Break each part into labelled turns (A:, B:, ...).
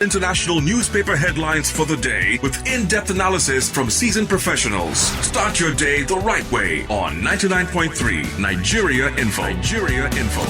A: International newspaper headlines for the day with in-depth analysis from seasoned professionals. Start your day the right way on 99.3 Nigeria Info. Nigeria Info.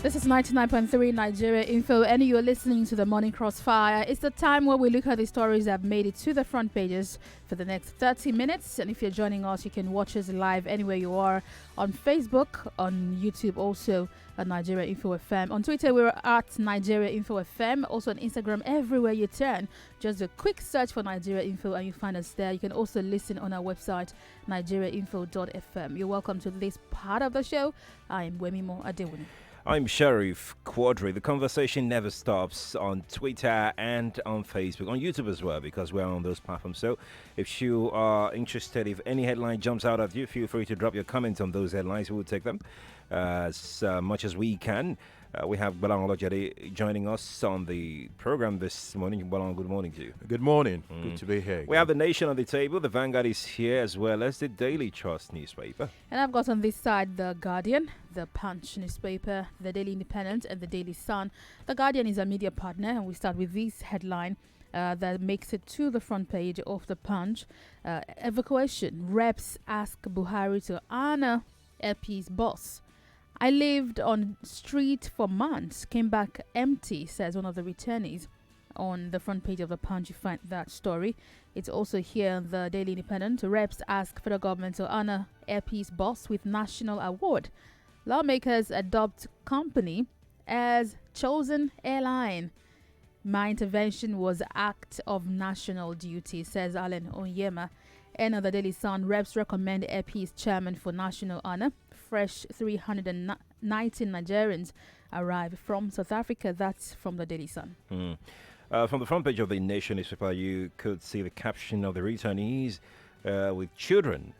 B: This is 99.3 Nigeria Info, and you're listening to the Morning Crossfire. It's the time where we look at the stories that have made it to the front pages for the next 30 minutes. And if you're joining us, you can watch us live anywhere you are on Facebook, on YouTube, also at Nigeria Info FM. On Twitter, we're at Nigeria Info FM. Also on Instagram, everywhere you turn. Just a quick search for Nigeria Info and you find us there. You can also listen on our website, nigeriainfo.fm. You're welcome to this part of the show. I'm Wemimo Adewuni.
C: I'm Sheriff Quadry. The conversation never stops on Twitter and on Facebook, on YouTube as well, because we're on those platforms. So if you are interested, if any headline jumps out at you, feel free to drop your comments on those headlines. We will take them as much as we can. We have Gbolahan Olojede joining us on the program this morning. Gbolahan, good morning to you.
D: Good morning. Good to be here.
C: We have the Nation on the table. The Vanguard is here, as well as the Daily Trust newspaper.
B: And I've got on this side the Guardian, the Punch newspaper, the Daily Independent, and the Daily Sun. The Guardian is a media partner, and we start with this headline that makes it to the front page of the Punch. Evacuation. Reps ask Buhari to honor LP's boss. I lived on street for months, came back empty, says one of the returnees. On the front page of the Punch, you find that story. It's also here on the Daily Independent. Reps ask federal government to honor LP's boss with national award. Lawmakers adopt company as chosen airline. My intervention was act of national duty, says Alan Onyema. And on the Daily Sun, reps recommend LP's chairman for national honor. Fresh 319 Nigerians arrive from South Africa. That's from the Daily Sun.
C: From the front page of the Nation newspaper, you could see the caption of the returnees with children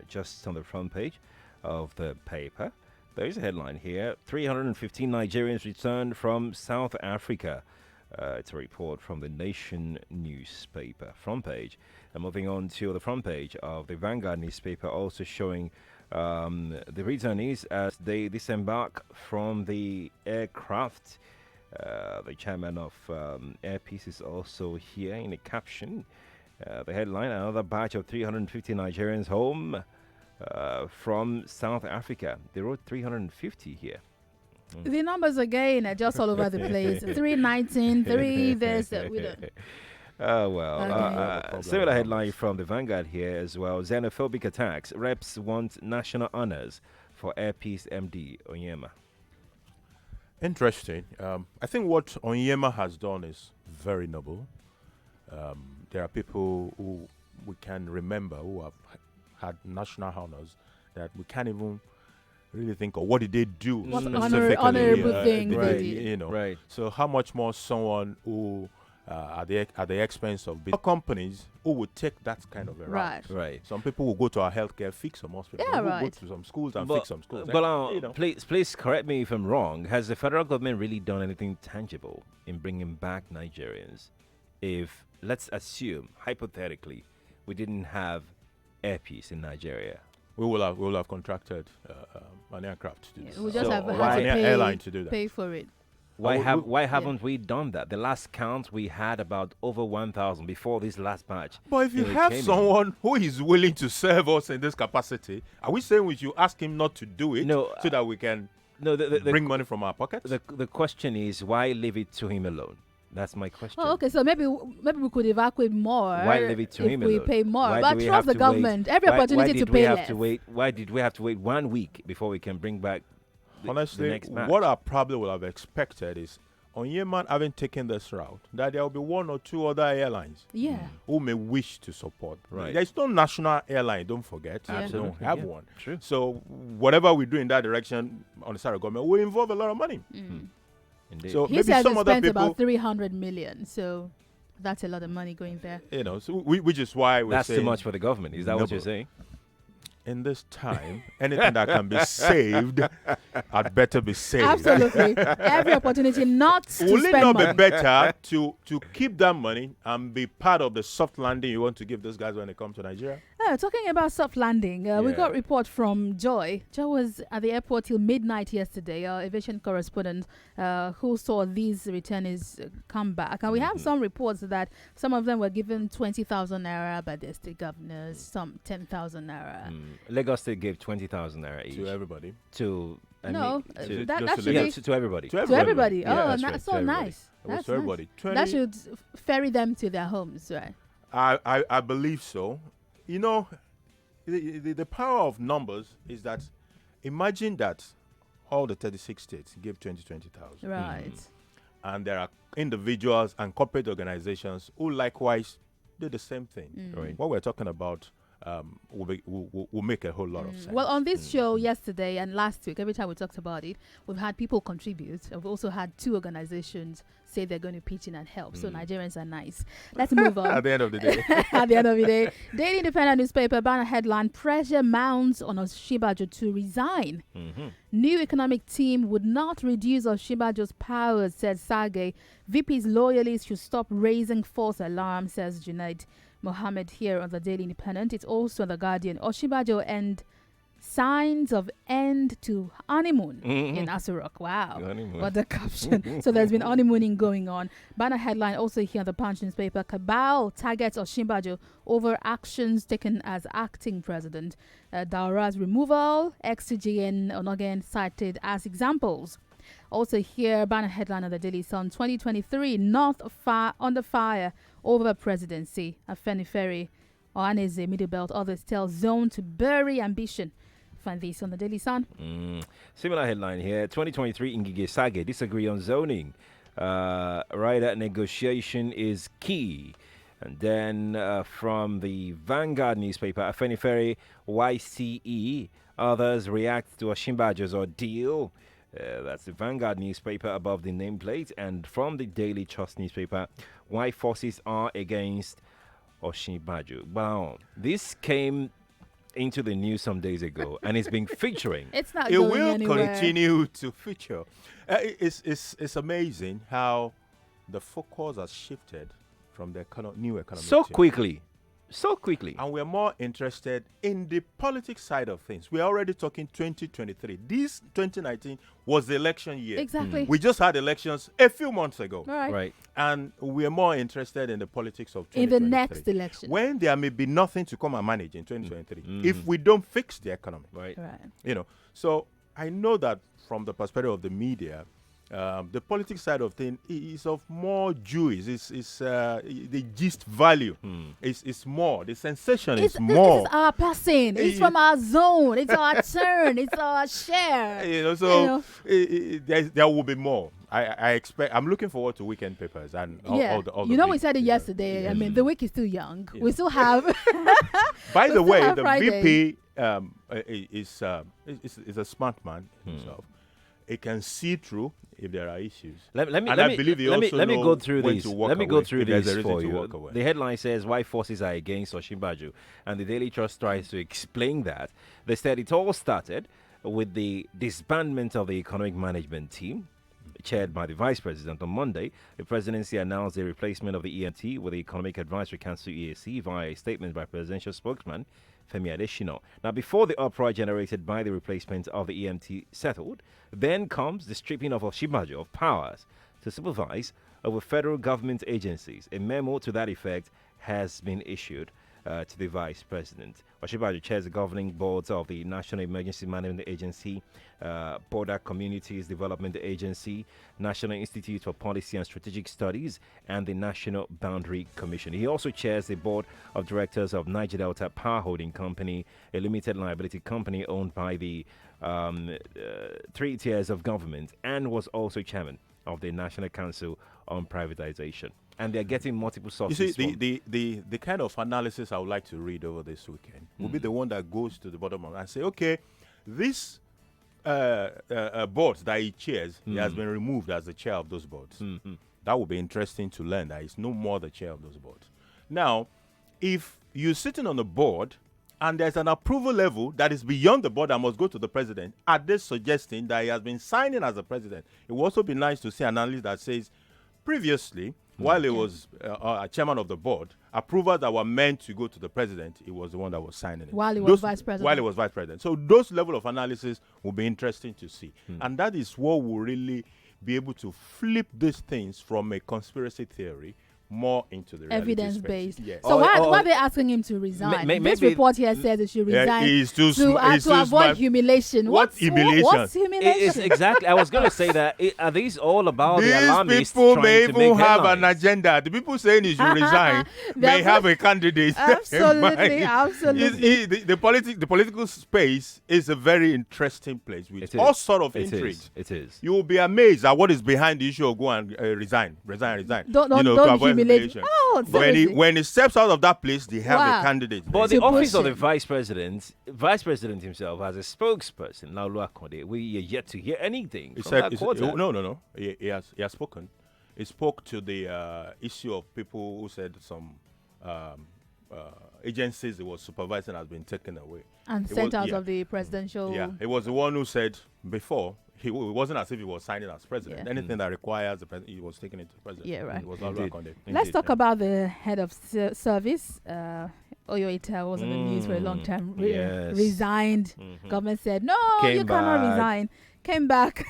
C: just on the front page of the paper. There is a headline here: 315 Nigerians returned from South Africa. It's a report from the Nation newspaper front page. And moving on to the front page of the Vanguard newspaper, also showing the returnees as they disembark from the aircraft. The chairman of Airpeace is also here in a caption. The headline: another batch of 350 Nigerians home from South Africa. They wrote 350 here.
B: The numbers again are just all over the place. 319, 3 there's we don't.
C: Oh, well. Similar headline from the Vanguard here as well. Xenophobic attacks. Reps want national honors for Airpeace MD Onyema.
D: Interesting. I think what Onyema has done is very noble. There are people who we can remember who have had national honors that we can't even really think of what did they do.
B: What
D: specifically,
B: honorable thing
D: right,
B: they did.
D: you know.
C: Right.
D: So how much more someone who at the expense of big companies who would take that kind of a route.
C: Right.
D: Some people will go to our healthcare, fix some hospitals.
B: Yeah,
D: Some will
B: right.
D: go to some schools and fix some schools.
C: But please correct me if I'm wrong. Has the federal government really done anything tangible in bringing back Nigerians? If, let's assume, hypothetically, we didn't have Airpeace in Nigeria.
D: We will have contracted an aircraft to do this.
B: We just have
D: Or
B: had
D: an
B: to
D: airline to do that.
B: pay for it.
C: Why haven't we done that? The last count, we had about over 1,000 before this last batch.
D: But if you have someone who is willing to serve us in this capacity, are we saying we should ask him not to do it so that we can bring money from our pockets?
C: The question is, why leave it to him alone? That's my question.
B: Oh, okay. So maybe we could evacuate more.
C: Why leave it to him
B: if we
C: alone?
B: pay more?
C: Why
B: but
C: do we
B: trust
C: have
B: the
C: to
B: government.
C: wait?
B: Every opportunity
C: why
B: to
C: did we
B: pay
C: have
B: less.
C: to wait? Why did we have to wait 1 week before we can bring back the
D: Honestly,
C: next batch?
D: what I probably would have expected is, Onyema having taken this route, that there will be one or two other airlines who may wish to support.
C: Right.
D: There is no national airline, don't forget.
C: Absolutely.
D: We don't have one.
C: True.
D: So whatever we do in that direction on the side of government will involve a lot of money.
C: Indeed.
D: So
B: He
D: maybe
B: said
D: some
B: they
D: other
B: spent
D: people,
B: about 300 million. So that's a lot of money going there.
D: so which is why we're
C: That's
D: saying
C: too much for the government. Is that what you're
D: Noble.
C: saying?
D: in this time, anything that can be saved had better be saved.
B: Absolutely. Every opportunity not to
D: Will it
B: spend
D: not
B: money.
D: be better to keep that money and be part of the soft landing you want to give those guys when they come to Nigeria?
B: Yeah, talking about soft landing, we got report from Joy. Joy was at the airport till midnight yesterday, our aviation correspondent who saw these returnees come back. And we have some reports that some of them were given 20,000 naira by their state governors, some 10,000 naira.
C: Lagos State gave 20,000 naira each.
D: To everybody.
C: To
B: that should be
C: to everybody.
B: to everybody.
C: Yeah,
B: Oh,
C: that's
B: that's
C: right,
B: so
C: to everybody.
B: nice.
D: It was
B: That's
D: to
B: nice.
D: everybody.
B: That should ferry them to their homes, right?
D: I believe so. You know, the power of numbers is that imagine that all the 36 states give 20,000.
B: Right.
D: And there are individuals and corporate organizations who likewise do the same thing.
C: Right.
D: What we're talking about will make a whole lot of sense.
B: Well, on this show yesterday and last week, every time we talked about it, we've had people contribute. We've also had 2 organizations say they're going to pitch in and help. So Nigerians are nice. Let's move on.
D: At the end of the day.
B: At the end of the day, Daily Independent newspaper banner headline: pressure mounts on Oshibajo to resign. New economic team would not reduce Oshibajo's powers, said Sage. VP's loyalists should stop raising false alarm, says Junaid Mohammed here on the Daily Independent. It's also on the Guardian. Oshibajo and signs of end to honeymoon in Asurok. Wow.
C: Honeymoon.
B: What the caption. So there's been honeymooning going on. Banner headline also here on the Punch newspaper: Cabal targets Oshibajo over actions taken as acting president. Daura's removal, ex-CGN Onogen cited as examples. Also here, banner headline of the Daily Sun: 2023 North under fire over presidency. Afenifere, Ohaneze, Middle Belt, others tell zone to bury ambition. Find this on the Daily Sun.
C: Similar headline here: 2023 Ngige Sage disagree on zoning. Rider negotiation is key. And then from the Vanguard newspaper, Afenifere, YCE, others react to Osinbajo's ordeal. That's the Vanguard newspaper above the nameplate. And from the Daily Trust newspaper, why forces are against Osinbajo. Wow, this came into the news some days ago, and it's been featuring.
B: It's not
D: It
B: going
D: will
B: anywhere.
D: continue to feature. It's amazing how the focus has shifted from the new economic
C: So
D: team.
C: quickly.
D: And we're more interested in the politics side of things. We're already talking 2023. This 2019 was the election year.
B: Exactly.
D: We just had elections a few months ago.
C: Right.
D: And we're more interested in the politics of
B: In
D: 2023.
B: the next election.
D: When there may be nothing to come and manage in 2023, if we don't fix the economy.
C: Right.
B: Right.
D: So I know that from the perspective of the media, the politics side of things is of more juice. It's the gist value. It's more. The sensation is more.
B: This is our passing. It's from our zone. It's our turn. It's our share.
D: There will be more. I expect. I'm looking forward to weekend papers and all the
B: we
D: big
B: said it
D: papers.
B: yesterday. I mean, the week is still young.
D: Yeah.
B: We still have.
D: By the way,
B: have
D: the
B: Friday.
D: VP is a smart man himself. He can see through if there are issues.
C: Let me
D: go
C: through
D: when
C: this.
D: to walk
C: Let me go
D: away
C: through
D: if there's
C: this
D: a reason
C: for
D: to
C: you.
D: walk away.
C: The headline says why forces are against Osinbajo, and the Daily Trust tries to explain that. They said it all started with the disbandment of the economic management team, chaired by the Vice President. On Monday, the presidency announced the replacement of the EMT with the Economic Advisory Council (EAC) via a statement by presidential spokesman Femi Adesina. Now, before the uproar generated by the replacement of the EMT settled, then comes the stripping of Osinbajo of powers to supervise over federal government agencies. A memo to that effect has been issued to the Vice President. Osinbajo chairs the governing boards of the National Emergency Management Agency, Border Communities Development Agency, National Institute for Policy and Strategic Studies, and the National Boundary Commission. He also chairs the board of directors of Niger Delta Power Holding Company, a limited liability company owned by the 3 tiers of government, and was also chairman of the National Council on Privatization. And they're getting multiple sources.
D: You see, the kind of analysis I would like to read over this weekend will be the one that goes to the bottom of it and say, okay, this board that he chairs, he has been removed as the chair of those boards. That would be interesting to learn that he's no more the chair of those boards. Now, if you're sitting on the board and there's an approval level that is beyond the board that must go to the president, are they suggesting that he has been signing as the president? It would also be nice to see an analyst that says, previously, while he was chairman of the board, approvals that were meant to go to the president, he was the one that was signing it.
B: While he was vice president.
D: While he was vice president. So those level of analysis will be interesting to see. And that is what will really be able to flip these things from a conspiracy theory more into the
B: evidence-based.
D: Yes.
B: So why are they asking him to resign? This report here says he should resign to avoid humiliation.
D: What's humiliation?
B: What's humiliation?
C: It's exactly. I was going to say that. Are these all about the alarmists
D: These people
C: trying
D: may
C: to
D: even
C: make
D: have
C: headlines?
D: an agenda. The people saying he should resign may have a candidate.
B: Absolutely,
D: in mind.
B: absolutely.
D: The political space is a very interesting place with all sort of intrigues.
C: It is.
D: You will be amazed at what is behind the issue of go and resign.
B: Don't humiliate. Oh,
D: when he steps out of that place, they have a candidate.
C: But the office of the vice president himself as a spokesperson, Laulu Akonde, we are yet to hear anything.
D: He
C: from
D: said,
C: that quarter.
D: no. He has spoken. He spoke to the issue of people who said some agencies he was supervising has been taken away
B: and sent out of the presidential.
D: Yeah, he was the one who said before. It wasn't as if he was signing as president.
B: Yeah.
D: Anything that requires the president, he was taking it to the president.
B: Yeah, right.
D: It was Laulu Akonde.
B: Let's talk about the head of service. Oyoita was in the news for a long time. Resigned. Government said, no, you cannot resign. Came back.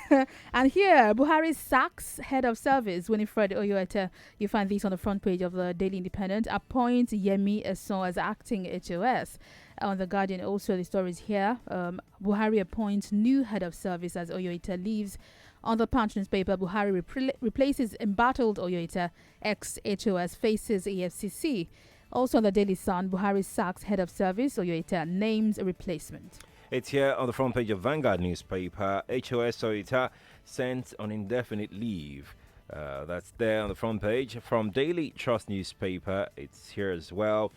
B: And here, Buhari sacks head of service, Winifred Oyoita. You find this on the front page of the Daily Independent. Appoints Yemi Eson as acting HOS. On the Guardian, also the stories here. Buhari appoints new head of service as Oyoita leaves. On the Punch newspaper, Buhari replaces embattled Oyoita. Ex-HOS faces EFCC. Also on the Daily Sun, Buhari sacks head of service. Oyoita names a replacement.
C: It's here on the front page of Vanguard newspaper. HOS Oyoita sent on indefinite leave. That's there on the front page. From Daily Trust newspaper, it's here as well.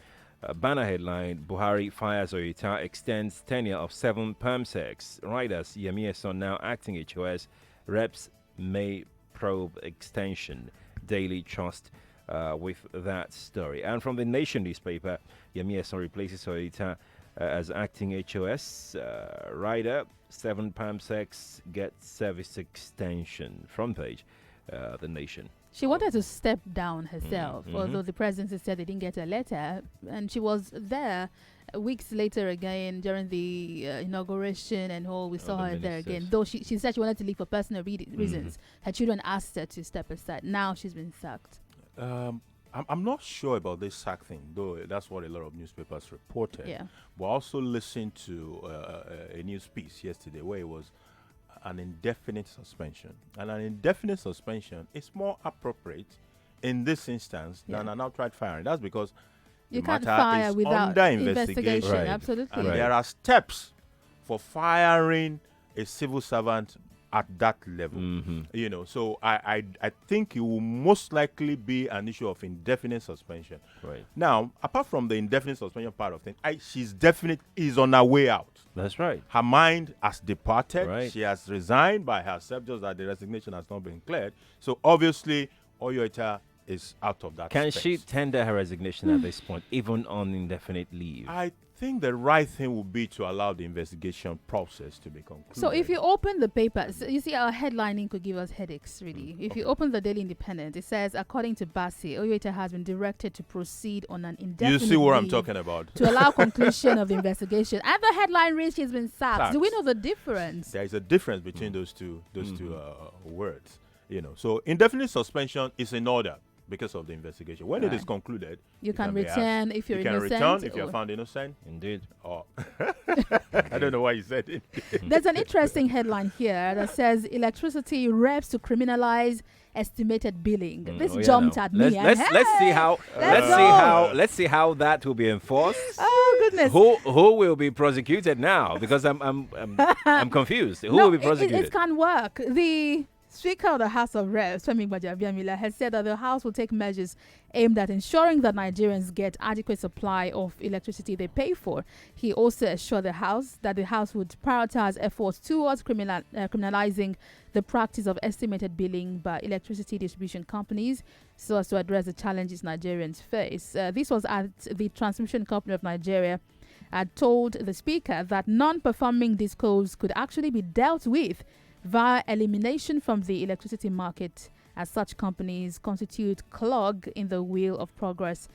C: Banner headline, Buhari fires Oyoita, extends tenure of 7 permsecs. Riders, Yemi Eson now acting HOS. Reps may probe extension. Daily Trust with that story. And from the Nation newspaper, Yemi Eson replaces Oyoita as acting HOS. Rider, 7 permsecs, gets service extension. Front page, the Nation.
B: She wanted to step down herself, although the presidency said they didn't get a letter. And she was there weeks later again during the inauguration and all. We saw her there again. Though she said she wanted to leave for personal reasons. Her children asked her to step aside. Now she's been sacked.
D: I'm not sure about this sack thing, though that's what a lot of newspapers reported.
B: Yeah.
D: But I also listened to a news piece yesterday where it was an indefinite suspension. And an indefinite suspension is more appropriate in this instance than an outright firing. That's because
B: you
D: the
B: can't
D: matter
B: fire
D: is
B: without
D: under
B: investigation.
C: Right.
B: Absolutely.
D: And there are steps for firing a civil servant at that level. So I think it will most likely be an issue of indefinite suspension.
C: Right.
D: Now, apart from the indefinite suspension part of things, she's is on her way out.
C: That's right.
D: Her mind has departed.
C: Right.
D: She has resigned by herself, just that the resignation has not been cleared. So obviously, Oyoita is out of that
C: Can
D: space.
C: she tender her resignation at this point, even on indefinite leave?
D: I think the right thing would be to allow the investigation process to be concluded.
B: So if you open the paper, so you see our headlining could give us headaches, really. If you open the Daily Independent, it says, according to Bassi, Oyoita has been directed to proceed on an indefinite
D: you see what I'm
B: leave
D: talking about.
B: to allow conclusion of the investigation. And the headline reads she's been sacked.
D: Sacked.
B: Do we know the difference?
D: There is a difference between those two words. So indefinite suspension is in order because of the investigation. When it is concluded,
B: You can
D: be asked.
B: return if you're
D: you can
B: innocent.
D: return if you're found innocent.
C: Indeed.
D: Or I don't know why you said it.
B: There's an interesting headline here that says electricity reps to criminalize estimated billing. This jumped at me.
C: Let's see how that will be enforced.
B: Oh goodness!
C: Who will be prosecuted now? Because I'm confused. Who will be prosecuted?
B: It can work. The Speaker of the House of Reps, Femi Gbajabiamila, has said that the House will take measures aimed at ensuring that Nigerians get adequate supply of electricity they pay for. He also assured the House that the House would prioritize efforts towards criminalizing the practice of estimated billing by electricity distribution companies so as to address the challenges Nigerians face. This was at the Transmission Company of Nigeria had told the Speaker that non-performing discos could actually be dealt with via elimination from the electricity market as such companies constitute clog in the wheel of progress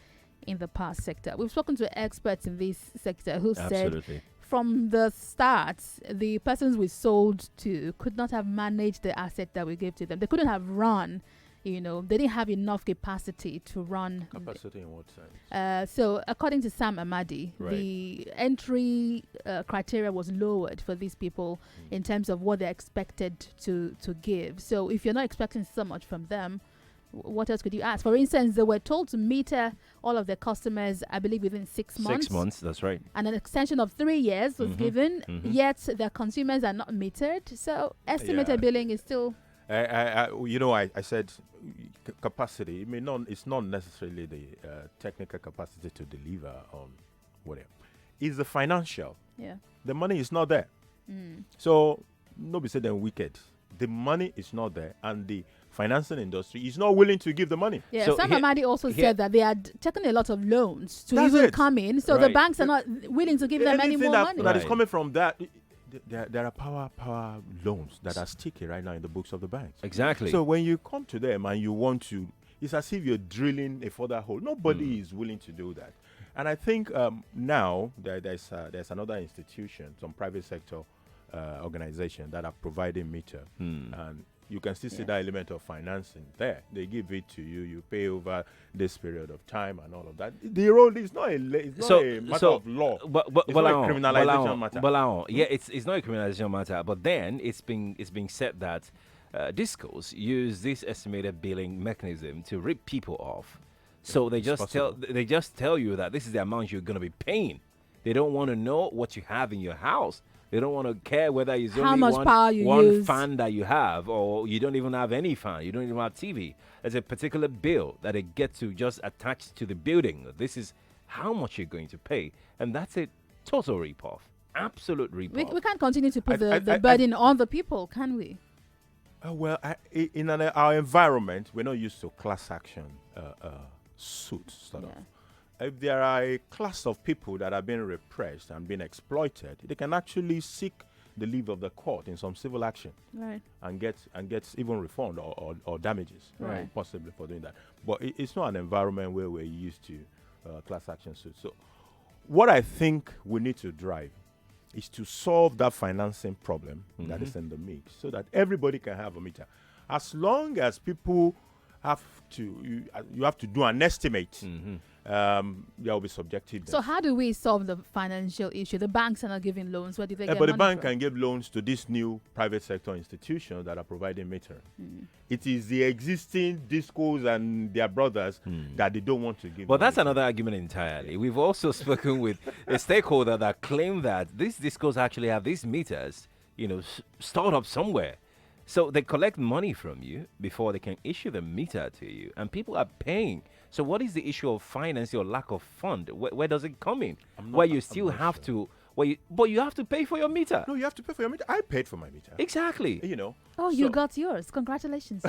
B: in the power sector. We've spoken to experts in this sector who said from the start, the persons we sold to could not have managed the asset that we gave to them. They couldn't have run. They didn't have enough capacity to run.
D: Capacity in what sense?
B: So, according to Sam Amadi,
C: Right.
B: the entry criteria was lowered for these people in terms of what they're expected to give. So, if you're not expecting so much from them, what else could you ask? For instance, they were told to meter all of their customers, I believe, within 6 months.
C: 6 months, that's right.
B: And an extension of 3 years was given, yet the consumers are not metered. So, estimated billing is still...
D: I said capacity. It's not necessarily the technical capacity to deliver on whatever. It's the financial.
B: Yeah.
D: The money is not there. So nobody said they're wicked. The money is not there, and the financing industry is not willing to give the money.
B: Yeah,
C: So
B: Sam
C: here-
B: Amadi also
C: here-
B: said that they had taken a lot of loans to
D: That's
B: even
D: it.
B: come in, so the
C: Right.
B: banks are not willing to give them any
D: Anything
B: more
D: that,
B: money.
D: that is
C: Right.
D: coming from that, there are power loans that are sticky right now in the books of the banks.
C: Exactly.
D: So when you come to them and you want to, it's as if you're drilling a further hole. Nobody is willing to do that. And I think now there's another institution, some private sector organization that are providing meter, and you can still see that element of financing there. They give it to you, you pay over this period of time and all of that. The role is not a matter of law.
C: But
D: It's not a criminalization matter.
C: Yeah, it's not a criminalization matter. But then it's being said that discos use this estimated billing mechanism to rip people off. So they just tell you that this is the amount you're going to be paying. They don't want to know what you have in your house. They don't want to care whether it's
B: How
C: only
B: much power you
C: one
B: use.
C: fan that you have, or you don't even have any fan. You don't even have TV. There's a particular bill that they get to just attach to the building. This is how much you're going to pay, and that's a total rip-off. Absolute rip-off.
B: We can't continue to put
D: I-
B: the
D: I-
B: burden on the people, can we?
D: In our environment, we're not used to class action suits, sort of. If there are a class of people that are being repressed and being exploited, they can actually seek the leave of the court in some civil action
B: Right.
D: and get even refund or damages,
B: Right.
D: possibly for doing that. But it's not an environment where we're used to class action suits. So what I think we need to drive is to solve that financing problem that is in the mix so that everybody can have a meter. As long as people have to, you have to do an estimate. There will be subjective.
B: So how do we solve the financial issue? The banks are not giving loans. Where do they get
D: But the
B: money
D: bank
B: from?
D: can give loans to these new private sector institutions that are providing metering. It is the existing discos and their brothers that they don't want to give.
C: But
D: money
C: that's
D: to.
C: another argument entirely. We've also spoken with a stakeholder that claimed that these discos actually have these meters, stored up somewhere. So they collect money from you before they can issue the meter to you, and people are paying. So what is the issue of financing or lack of fund? Where does it come in? Where you still have to, but you have to pay for your meter.
D: No, you have to pay for your meter. I paid for my meter.
C: Exactly.
B: Oh, you got yours. Congratulations.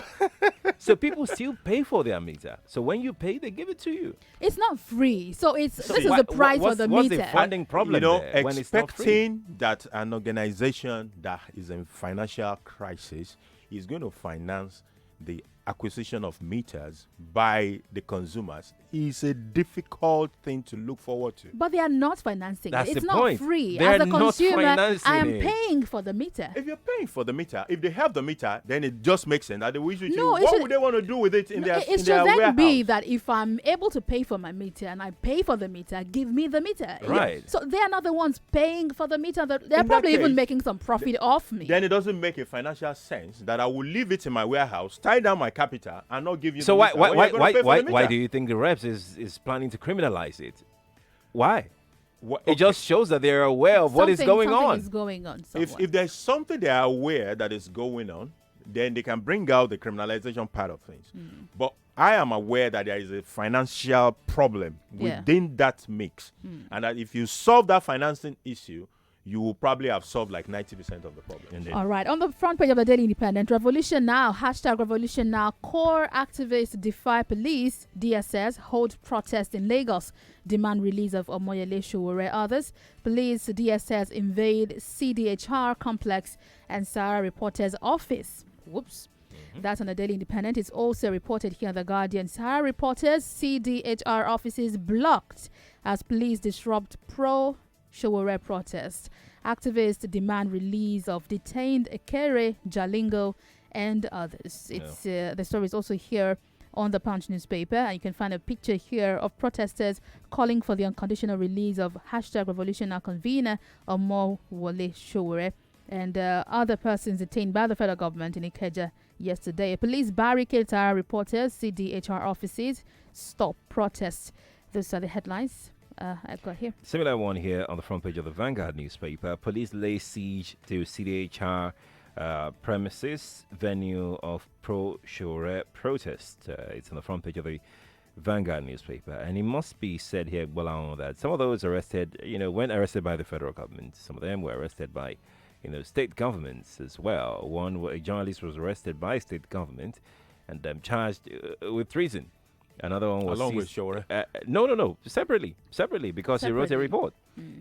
C: So people still pay for their meter. So when you pay, they give it to you.
B: It's not free. So this is
C: wha-
B: the price for
C: what's-
B: the
C: what's
B: meter.
C: the funding problem there when it's not free?
D: expecting that an organization that is in financial crisis is going to finance the acquisition of meters by the consumers is a difficult thing to look forward to.
B: But they are not financing
C: That's
B: it. It's
C: the
B: not
C: point.
B: free.
C: They're
B: As a
C: not
B: consumer,
C: financing
B: I am
C: it.
B: paying for the meter.
D: If you're paying for the meter, if they have the meter, then it just makes sense that they will issue it to
B: No,
D: you.
B: it
D: What
B: should-
D: would they want to do with it in their
B: It
D: in
B: should
D: their
B: then
D: warehouse?
B: be that if I'm able to pay for my meter and I pay for the meter, give me the meter.
C: Right.
B: So they are not the ones paying for the meter. They're
D: In that
B: probably even
D: case,
B: making some profit off me.
D: Then it doesn't make a financial sense that I will leave it in my warehouse, tie down my capital, and not give you.
C: So
D: the
C: why
D: meter when you're gonna pay for the
C: why
D: meter.
C: do you think the reps is planning to criminalize it? Why?
D: Wha-
C: It just shows that they're aware of what is going
B: Something
C: on.
B: is going on
D: if
B: somewhere.
D: there's something they are aware that is going on, then they can bring out the criminalization part of things. But I am aware that there is a financial problem
B: Yeah.
D: within that mix, and that if you solve that financing issue, you will probably have solved like 90% of the problem.
B: All right. On the front page of the Daily Independent, Revolution Now, hashtag Revolution Now, core activists defy police, DSS, hold protest in Lagos, demand release of Omoyele Sowore. Others, police, DSS invade CDHR complex and Sahara reporter's office. Whoops. That's on the Daily Independent. It's also reported here on The Guardian. Sahara reporters, CDHR offices blocked as police disrupt pro-Showore protest. Activists demand release of detained Ekere, Jalingo, and others. It's the story is also here on the Punch newspaper, and you can find a picture here of protesters calling for the unconditional release of #Revolution convener Omo Wole Showore and other persons detained by the federal government in Ikeja yesterday. A police barricade Sahara reporters, CDHR offices, stop protests. Those are the headlines I've got here.
C: Similar one here on the front page of the Vanguard newspaper. Police lay siege to CDHR premises, venue of pro-Showore protest. It's on the front page of the Vanguard newspaper. And it must be said here, Gbolahan, that some of those arrested, weren't arrested by the federal government. Some of them were arrested by, state governments as well. A journalist was arrested by state government and charged with treason. Another one was
D: along with Showore.
C: No. Separately, because he wrote a report.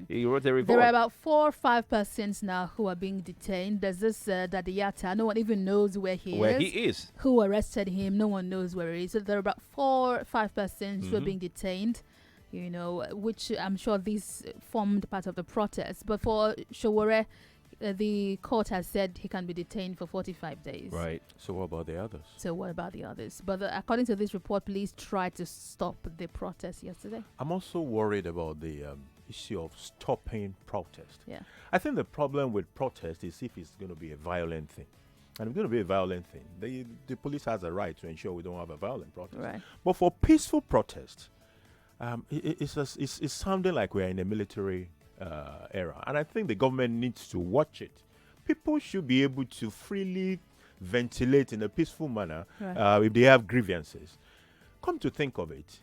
C: He wrote a report.
B: There are about 4 or 5 persons now who are being detained. There's this Dadiyata. No one even knows where he is. Who arrested him? No one knows where he is. So there are about 4 or 5 persons who are being detained. Which I'm sure these formed part of the protest. But for Showore, the court has said he can be detained for 45 days.
C: Right.
D: So what about the others?
B: But according to this report, police tried to stop the protest yesterday.
D: I'm also worried about the issue of stopping protest.
B: Yeah.
D: I think the problem with protest is if it's going to be a violent thing. And it's going to be a violent thing. The police has a right to ensure we don't have a violent protest.
B: Right.
D: But for peaceful protest, it's sounding like we're in a military era, and I think the government needs to watch it. People should be able to freely ventilate in a peaceful manner if they have grievances. Come to think of it,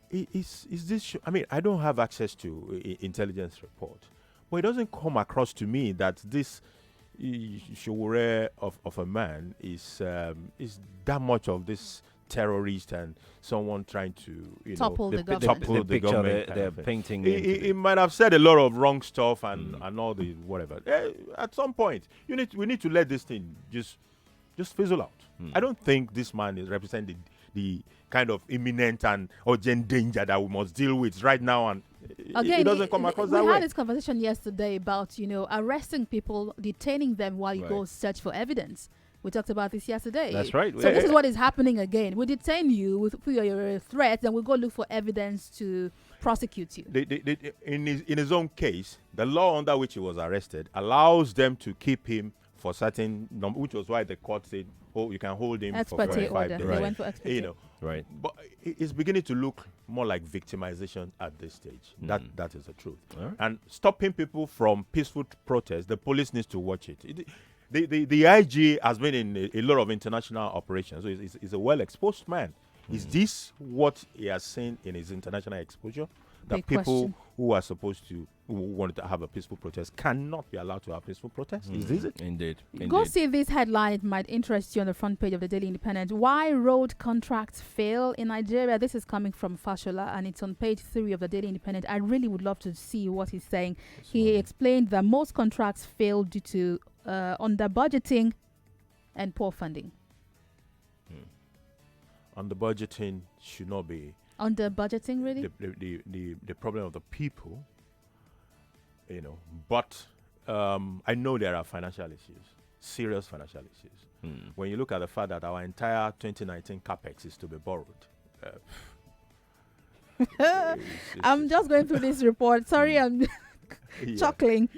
D: is this? I don't have access to intelligence report, but it doesn't come across to me that this Showore of a man is that much of this terrorist and someone trying to
B: topple the government.
D: Topple the government.
C: They're painting.
D: He might have said a lot of wrong stuff and all the whatever. At some point, we need to let this thing just fizzle out. I don't think this man is representing the kind of imminent and urgent danger that we must deal with right now, and it doesn't come across that way.
B: We had this conversation yesterday about arresting people, detaining them while you go search for evidence. We talked about this yesterday.
C: That's right.
B: So this is what is happening again. We detain you with your threats, and we go look for evidence to prosecute you.
D: In his own case, the law under which he was arrested allows them to keep him for certain number, which was why the court said, you can hold him for 45 days.
B: They went for expert.
C: Right.
D: But it's beginning to look more like victimization at this stage. That is the truth.
C: Right.
D: And stopping people from peaceful protest, the police needs to watch it. The IG has been in a lot of international operations, so he's a well-exposed man. Is this what he has seen in his international exposure? That
B: Big
D: people
B: question.
D: who wanted to have a peaceful protest cannot be allowed to have peaceful protest? Is this it?
C: Indeed.
B: Go see this headline. It might interest you on the front page of the Daily Independent. Why road contracts fail in Nigeria? This is coming from Fashola, and it's on page 3 of the Daily Independent. I really would love to see what he's saying. He explained that most contracts fail due to under budgeting and poor funding.
D: Under budgeting should not be
B: Under budgeting, really?
D: the problem of the people, But I know there are financial issues, serious financial issues. When you look at the fact that our entire 2019 capex is to be borrowed.
B: I'm just going through this report. Sorry, I'm chuckling.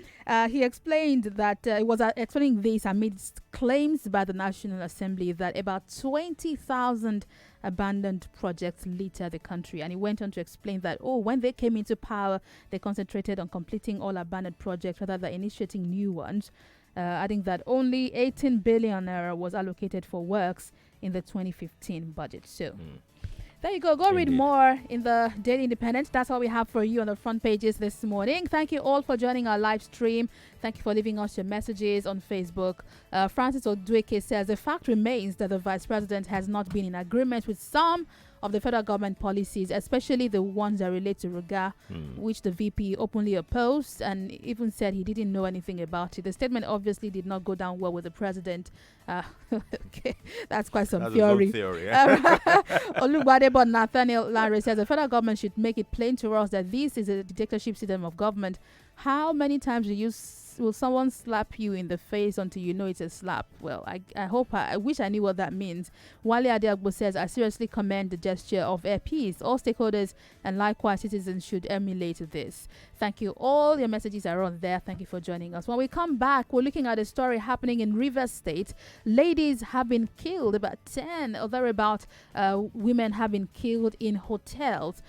B: He explained that he was explaining this amidst claims by the National Assembly that about 20,000 abandoned projects litter the country. And he went on to explain that, when they came into power, they concentrated on completing all abandoned projects rather than initiating new ones, adding that only 18 billion naira was allocated for works in the 2015 budget. So there you go. Go read more in the Daily Independent. That's all we have for you on the front pages this morning. Thank you all for joining our live stream. Thank you for leaving us your messages on Facebook. Francis Odweke says, the fact remains that the Vice President has not been in agreement with some of the federal government policies, especially the ones that relate to Ruga, which the VP openly opposed and even said he didn't know anything about it. The statement obviously did not go down well with the president. Okay, that's quite some
D: That's
B: theory.
D: his own theory. Yeah.
B: Olugbadebo Nathaniel Larry says the federal government should make it plain to us that this is a dictatorship system of government. How many times will someone slap you in the face until you know it's a slap? Well, I wish I knew what that means. Wale Adeagbo says, I seriously commend the gesture of air peace. All stakeholders and likewise citizens should emulate this. Thank you. All your messages are on there. Thank you for joining us. When we come back, we're looking at a story happening in Rivers State. Ladies have been killed, about 10 or thereabout women have been killed in hotels.